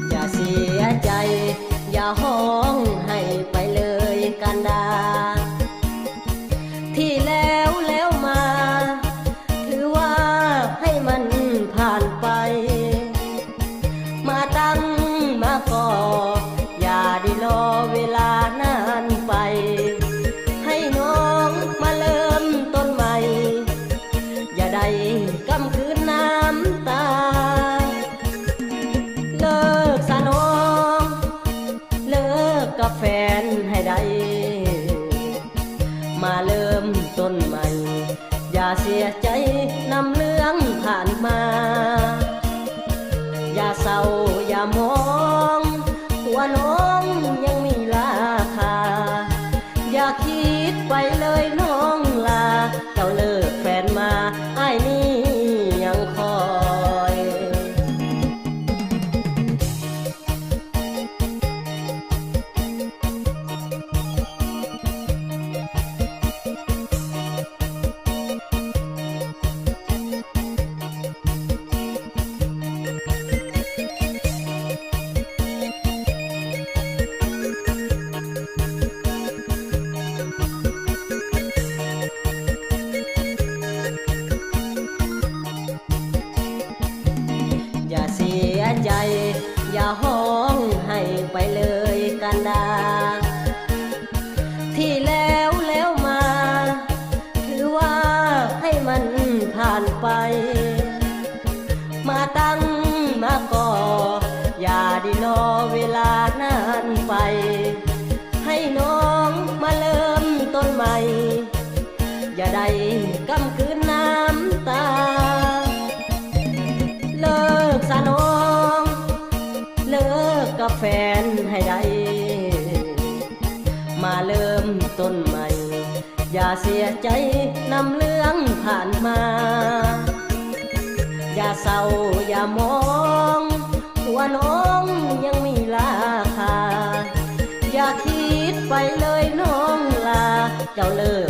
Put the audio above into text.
อย่าเสียใจอย่าห้องให้ไปเลยกันดาที่แล้วมาถือว่าให้มันผ่านไปมาตั้งมาก่ออย่าได้รอเวลานานไปให้น้องมาเริ่มต้นใหม่อย่าได้กำคืนน้ำตาเลิกซะน้องเลิกกับแฟนให้ได้มาเริ่มต้นใหม่อย่าเสียใจนำเรื่องผ่านมาอย่าเศร้าอย่ามองว่าน้องยังมีราคาอย่าคิดไปเลยน้องลาเจ้าเลิกแฟนมาอ้ายนี่ยังคอยอย่าเสียใจอย่าห้องให้ไปเลยกันดาที่แล้วมาถือว่าให้มันผ่านไปมาตั้งมาก่ออย่าได้รอเวลานานไปให้น้องมาเริ่มต้นใหม่อย่าได้กำคืนน้ำตาเลิกซะน้องเลิกกับแฟนให้ได้มาเริ่มต้นใหม่อย่าเสียใจนำเรื่องผ่านมาอย่าเศร้าอย่ามองว่าน้องยังมีราคาอย่าคิดไปเลยน้องลาเจ้าเลิก